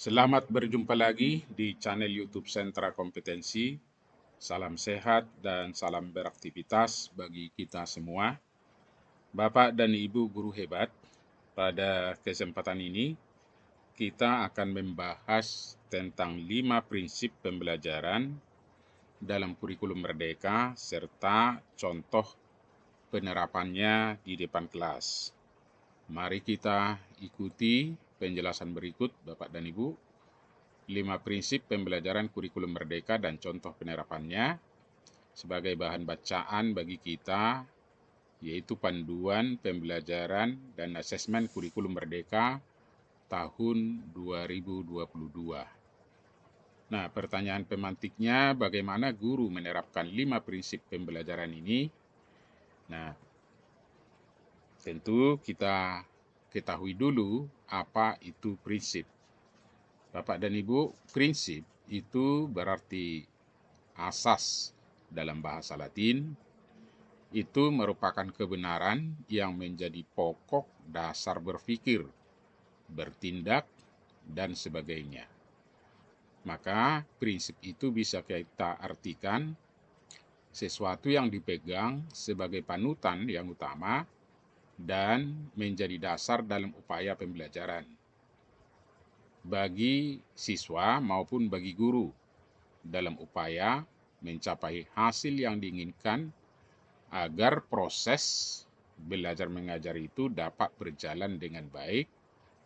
Selamat berjumpa lagi di channel YouTube Sentra Kompetensi. Salam sehat dan salam beraktivitas bagi kita semua. Bapak dan Ibu guru hebat, pada kesempatan ini kita akan membahas tentang 5 prinsip pembelajaran dalam kurikulum Merdeka serta contoh penerapannya di depan kelas. Mari kita ikuti penjelasan berikut Bapak dan Ibu. 5 prinsip pembelajaran kurikulum Merdeka dan contoh penerapannya sebagai bahan bacaan bagi kita, yaitu panduan pembelajaran dan asesmen kurikulum Merdeka tahun 2022. Nah, pertanyaan pemantiknya, bagaimana guru menerapkan 5 prinsip pembelajaran ini? Nah, tentu kita ketahui dulu apa itu prinsip. Bapak dan Ibu, prinsip itu berarti asas dalam bahasa Latin. Itu merupakan kebenaran yang menjadi pokok dasar berpikir, bertindak, dan sebagainya. Maka prinsip itu bisa kita artikan sesuatu yang dipegang sebagai panutan yang utama dan menjadi dasar dalam upaya pembelajaran bagi siswa maupun bagi guru dalam upaya mencapai hasil yang diinginkan agar proses belajar mengajar itu dapat berjalan dengan baik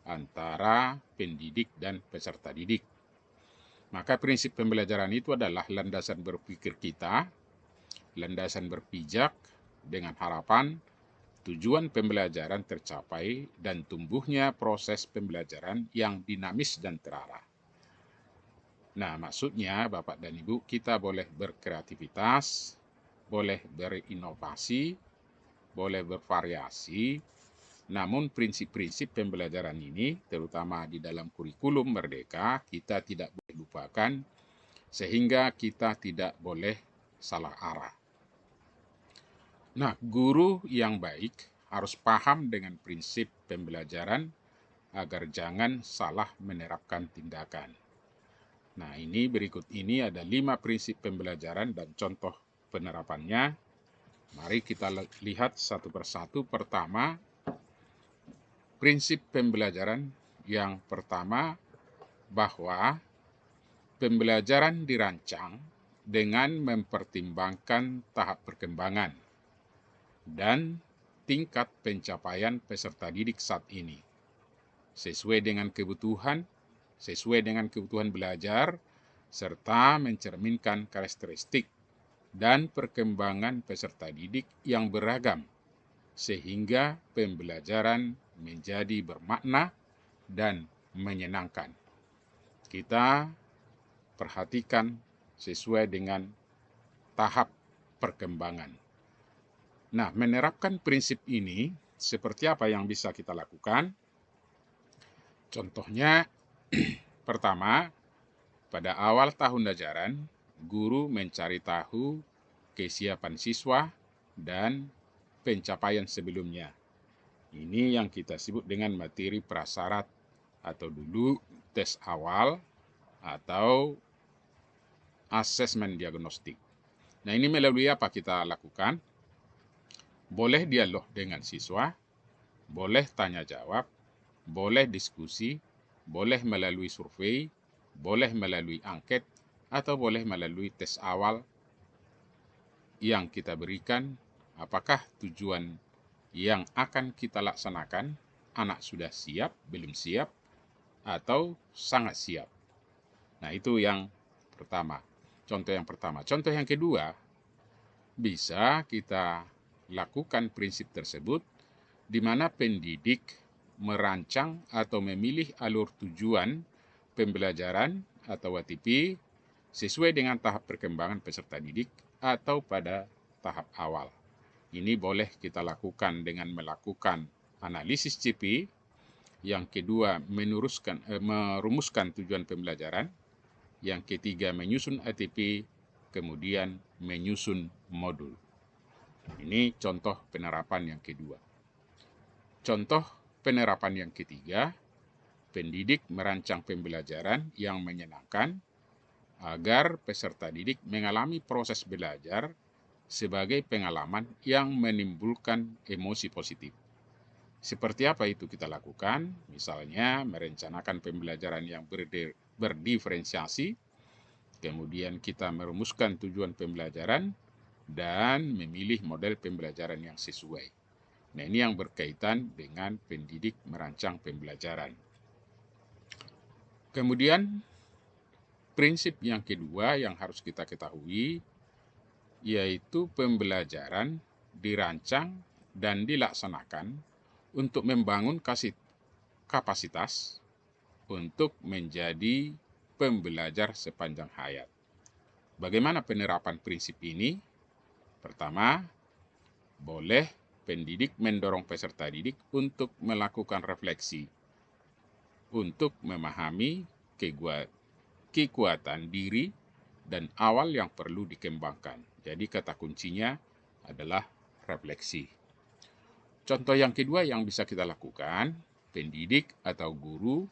antara pendidik dan peserta didik. Maka prinsip pembelajaran itu adalah landasan berpikir kita, landasan berpijak dengan harapan tujuan pembelajaran tercapai dan tumbuhnya proses pembelajaran yang dinamis dan terarah. Nah, maksudnya Bapak dan Ibu, kita boleh berkreativitas, boleh berinovasi, boleh bervariasi, namun prinsip-prinsip pembelajaran ini, terutama di dalam kurikulum Merdeka, kita tidak boleh lupakan, sehingga kita tidak boleh salah arah. Nah, guru yang baik harus paham dengan prinsip pembelajaran agar jangan salah menerapkan tindakan. Nah, ini berikut ini ada 5 prinsip pembelajaran dan contoh penerapannya. Mari kita lihat satu persatu. Pertama, prinsip pembelajaran yang pertama bahwa pembelajaran dirancang dengan mempertimbangkan tahap perkembangan dan tingkat pencapaian peserta didik saat ini, sesuai dengan kebutuhan belajar, serta mencerminkan karakteristik dan perkembangan peserta didik yang beragam, sehingga pembelajaran menjadi bermakna dan menyenangkan. Kita perhatikan sesuai dengan tahap perkembangan. Nah, menerapkan prinsip ini seperti apa yang bisa kita lakukan? Contohnya, pertama, pada awal tahun ajaran, guru mencari tahu kesiapan siswa dan pencapaian sebelumnya. Ini yang kita sebut dengan materi prasyarat atau dulu tes awal atau asesmen diagnostik. Nah, ini melalui apa kita lakukan? Boleh dialog dengan siswa, boleh tanya jawab, boleh diskusi, boleh melalui survei, boleh melalui angket, atau boleh melalui tes awal yang kita berikan. Apakah tujuan yang akan kita laksanakan anak sudah siap, belum siap, atau sangat siap? Nah, itu yang pertama. Contoh yang pertama. Contoh yang kedua, bisa kita lakukan prinsip tersebut di mana pendidik merancang atau memilih alur tujuan pembelajaran atau WTP sesuai dengan tahap perkembangan peserta didik atau pada tahap awal. Ini boleh kita lakukan dengan melakukan analisis CP, yang kedua merumuskan tujuan pembelajaran, yang ketiga menyusun ATP, kemudian menyusun modul. Ini contoh penerapan yang kedua. Contoh penerapan yang ketiga, pendidik merancang pembelajaran yang menyenangkan agar peserta didik mengalami proses belajar sebagai pengalaman yang menimbulkan emosi positif. Seperti apa itu kita lakukan? Misalnya merencanakan pembelajaran yang berdiferensiasi, kemudian kita merumuskan tujuan pembelajaran, dan memilih model pembelajaran yang sesuai. Nah, ini yang berkaitan dengan pendidik merancang pembelajaran. Kemudian, prinsip yang kedua yang harus kita ketahui, yaitu pembelajaran dirancang dan dilaksanakan untuk membangun kapasitas untuk menjadi pembelajar sepanjang hayat. Bagaimana penerapan prinsip ini? Pertama, boleh pendidik mendorong peserta didik untuk melakukan refleksi, untuk memahami kekuatan diri dan awal yang perlu dikembangkan. Jadi kata kuncinya adalah refleksi. Contoh yang kedua yang bisa kita lakukan, pendidik atau guru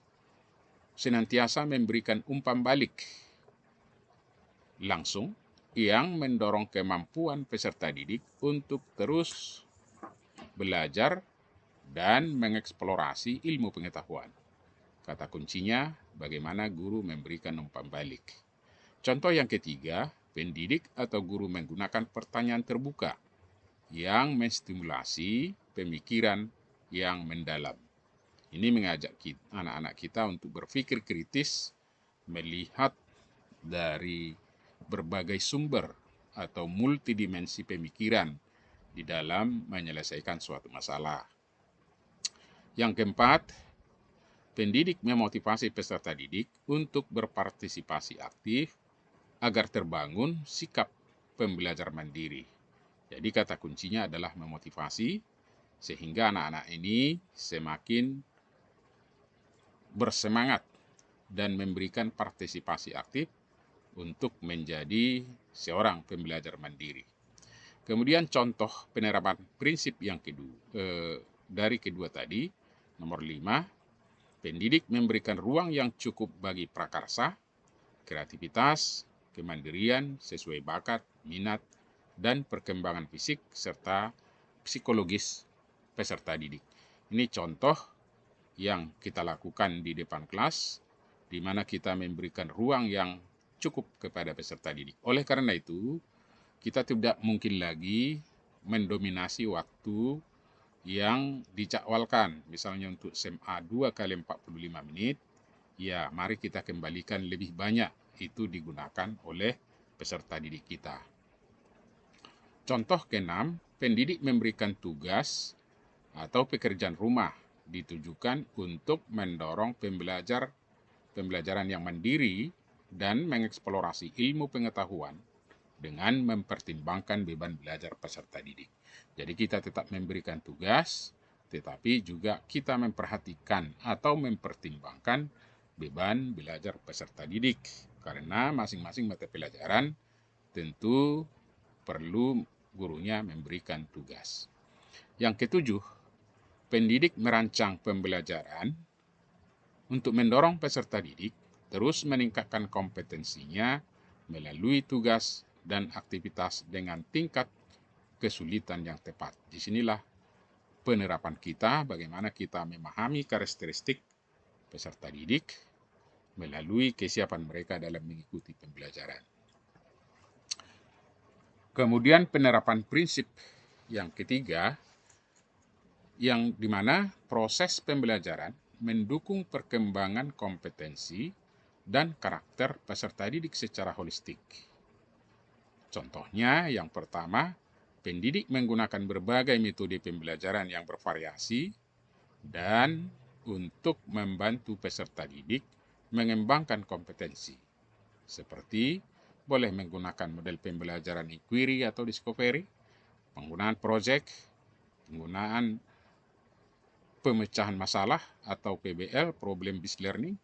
senantiasa memberikan umpan balik langsung yang mendorong kemampuan peserta didik untuk terus belajar dan mengeksplorasi ilmu pengetahuan. Kata kuncinya, bagaimana guru memberikan umpan balik. Contoh yang ketiga, pendidik atau guru menggunakan pertanyaan terbuka yang menstimulasi pemikiran yang mendalam. Ini mengajak anak-anak kita untuk berpikir kritis, melihat dari berbagai sumber atau multidimensi pemikiran di dalam menyelesaikan suatu masalah. Yang keempat, pendidik memotivasi peserta didik untuk berpartisipasi aktif agar terbangun sikap pembelajar mandiri. Jadi kata kuncinya adalah memotivasi sehingga anak-anak ini semakin bersemangat dan memberikan partisipasi aktif untuk menjadi seorang pembelajar mandiri. Kemudian contoh penerapan prinsip yang kedua dari kedua tadi, nomor 5, pendidik memberikan ruang yang cukup bagi prakarsa, kreativitas, kemandirian sesuai bakat, minat, dan perkembangan fisik serta psikologis peserta didik. Ini contoh yang kita lakukan di depan kelas, di mana kita memberikan ruang yang cukup kepada peserta didik. Oleh karena itu, kita tidak mungkin lagi mendominasi waktu yang dicatwalkan. Misalnya untuk SMA 2 kali 45 menit, ya mari kita kembalikan lebih banyak itu digunakan oleh peserta didik kita. Contoh ke-6, pendidik memberikan tugas atau pekerjaan rumah ditujukan untuk mendorong pembelajaran yang mandiri dan mengeksplorasi ilmu pengetahuan dengan mempertimbangkan beban belajar peserta didik. Jadi kita tetap memberikan tugas, tetapi juga kita memperhatikan atau mempertimbangkan beban belajar peserta didik. Karena masing-masing mata pelajaran tentu perlu gurunya memberikan tugas. Yang ketujuh, pendidik merancang pembelajaran untuk mendorong peserta didik terus meningkatkan kompetensinya melalui tugas dan aktivitas dengan tingkat kesulitan yang tepat. Disinilah penerapan kita, bagaimana kita memahami karakteristik peserta didik melalui kesiapan mereka dalam mengikuti pembelajaran. Kemudian penerapan prinsip yang ketiga, yang dimana proses pembelajaran mendukung perkembangan kompetensi dan karakter peserta didik secara holistik. Contohnya yang pertama, pendidik menggunakan berbagai metode pembelajaran yang bervariasi dan untuk membantu peserta didik mengembangkan kompetensi. Seperti boleh menggunakan model pembelajaran inquiry atau discovery, penggunaan project, penggunaan pemecahan masalah atau PBL, problem based learning,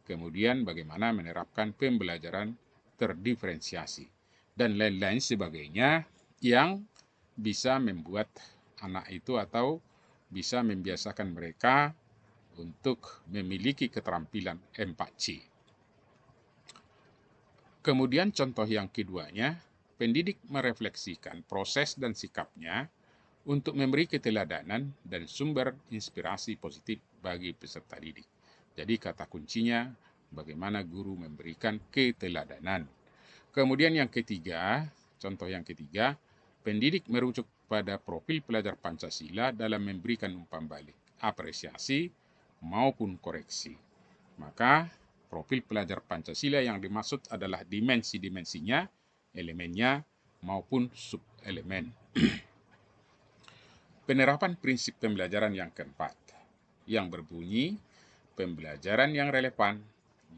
kemudian bagaimana menerapkan pembelajaran terdiferensiasi, dan lain-lain sebagainya yang bisa membuat anak itu atau bisa membiasakan mereka untuk memiliki keterampilan 4C. Kemudian contoh yang keduanya, pendidik merefleksikan proses dan sikapnya untuk memberi keteladanan dan sumber inspirasi positif bagi peserta didik. Jadi kata kuncinya, bagaimana guru memberikan keteladanan. Kemudian yang ketiga, contoh yang ketiga, pendidik merujuk pada profil pelajar Pancasila dalam memberikan umpan balik, apresiasi maupun koreksi. Maka profil pelajar Pancasila yang dimaksud adalah dimensi-dimensinya, elemennya maupun subelemen. Penerapan prinsip pembelajaran yang keempat, yang berbunyi pembelajaran yang relevan,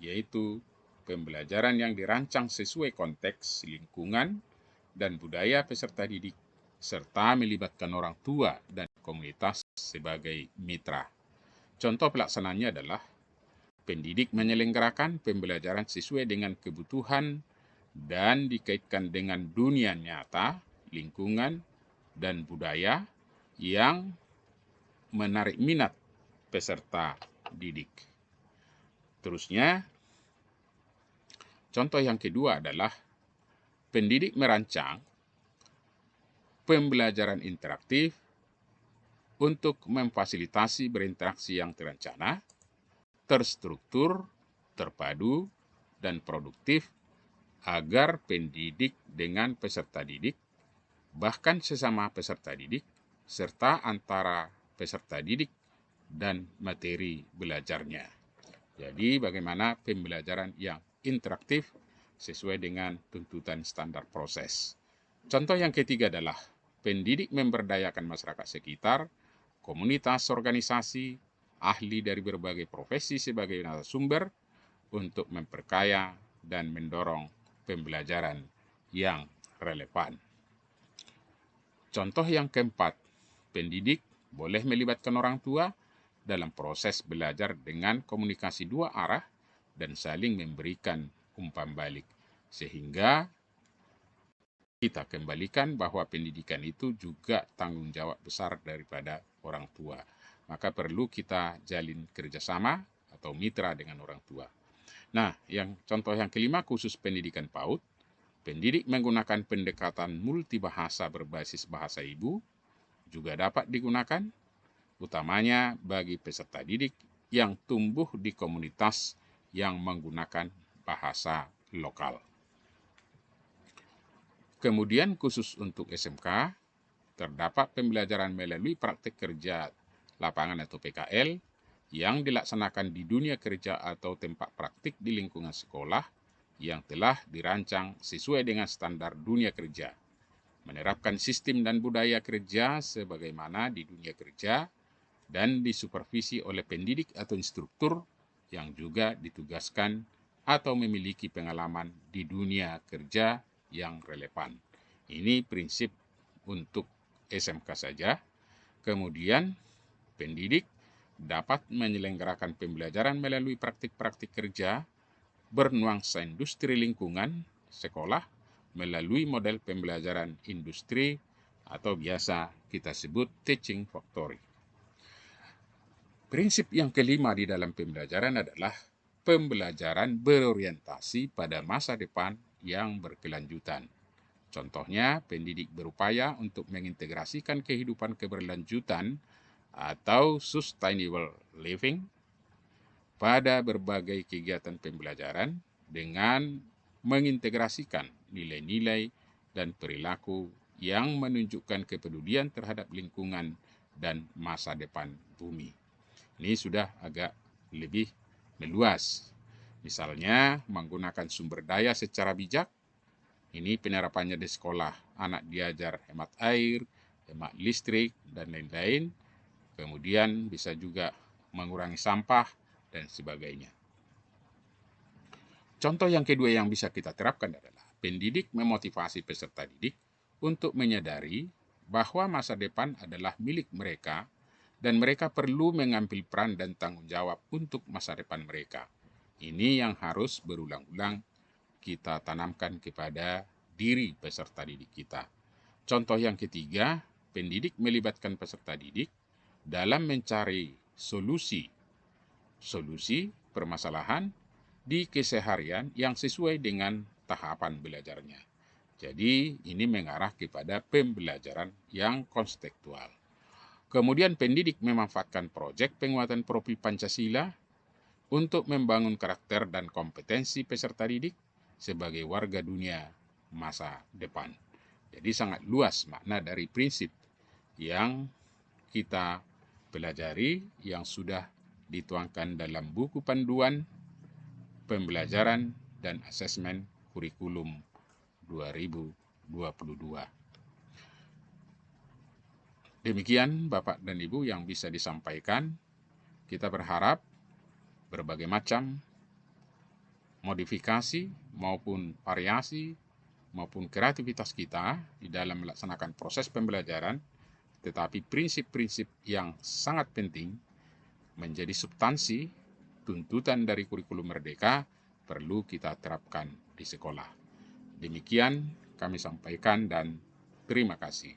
yaitu pembelajaran yang dirancang sesuai konteks, lingkungan, dan budaya peserta didik, serta melibatkan orang tua dan komunitas sebagai mitra. Contoh pelaksanaannya adalah pendidik menyelenggarakan pembelajaran sesuai dengan kebutuhan dan dikaitkan dengan dunia nyata, lingkungan, dan budaya yang menarik minat peserta didik. Terusnya, contoh yang kedua adalah pendidik merancang pembelajaran interaktif untuk memfasilitasi berinteraksi yang terencana, terstruktur, terpadu, dan produktif agar pendidik dengan peserta didik, bahkan sesama peserta didik, serta antara peserta didik dan materi belajarnya. Jadi bagaimana pembelajaran yang interaktif sesuai dengan tuntutan standar proses. Contoh yang ketiga adalah pendidik memberdayakan masyarakat sekitar, komunitas, organisasi, ahli dari berbagai profesi sebagai narasumber untuk memperkaya dan mendorong pembelajaran yang relevan. Contoh yang keempat, pendidik boleh melibatkan orang tua dalam proses belajar dengan komunikasi dua arah dan saling memberikan umpan balik. Sehingga kita kembalikan bahwa pendidikan itu juga tanggung jawab besar daripada orang tua. Maka perlu kita jalin kerjasama atau mitra dengan orang tua. Nah, contoh yang kelima khusus pendidikan PAUD, pendidik menggunakan pendekatan multibahasa berbasis bahasa ibu juga dapat digunakan, utamanya bagi peserta didik yang tumbuh di komunitas yang menggunakan bahasa lokal. Kemudian khusus untuk SMK, terdapat pembelajaran melalui praktik kerja lapangan atau PKL yang dilaksanakan di dunia kerja atau tempat praktik di lingkungan sekolah yang telah dirancang sesuai dengan standar dunia kerja, menerapkan sistem dan budaya kerja sebagaimana di dunia kerja, dan disupervisi oleh pendidik atau instruktur yang juga ditugaskan atau memiliki pengalaman di dunia kerja yang relevan. Ini prinsip untuk SMK saja. Kemudian pendidik dapat menyelenggarakan pembelajaran melalui praktik-praktik kerja bernuansa industri lingkungan sekolah melalui model pembelajaran industri atau biasa kita sebut teaching factory. Prinsip yang kelima di dalam pembelajaran adalah pembelajaran berorientasi pada masa depan yang berkelanjutan. Contohnya, pendidik berupaya untuk mengintegrasikan kehidupan keberlanjutan atau sustainable living pada berbagai kegiatan pembelajaran dengan mengintegrasikan nilai-nilai dan perilaku yang menunjukkan kepedulian terhadap lingkungan dan masa depan bumi. Ini sudah agak lebih meluas. Misalnya, menggunakan sumber daya secara bijak. Ini penerapannya di sekolah. Anak diajar hemat air, hemat listrik, dan lain-lain. Kemudian bisa juga mengurangi sampah, dan sebagainya. Contoh yang kedua yang bisa kita terapkan adalah pendidik memotivasi peserta didik untuk menyadari bahwa masa depan adalah milik mereka dan mereka perlu mengambil peran dan tanggung jawab untuk masa depan mereka. Ini yang harus berulang-ulang kita tanamkan kepada diri peserta didik kita. Contoh yang ketiga, pendidik melibatkan peserta didik dalam mencari solusi solusi permasalahan di keseharian yang sesuai dengan tahapan belajarnya. Jadi ini mengarah kepada pembelajaran yang konstekstual. Kemudian pendidik memanfaatkan proyek penguatan profil Pancasila untuk membangun karakter dan kompetensi peserta didik sebagai warga dunia masa depan. Jadi sangat luas makna dari prinsip yang kita pelajari yang sudah dituangkan dalam buku panduan pembelajaran dan asesmen kurikulum 2022. Demikian Bapak dan Ibu yang bisa disampaikan. Kita berharap berbagai macam modifikasi maupun variasi maupun kreativitas kita di dalam melaksanakan proses pembelajaran, tetapi prinsip-prinsip yang sangat penting menjadi substansi tuntutan dari kurikulum merdeka perlu kita terapkan di sekolah. Demikian kami sampaikan dan terima kasih.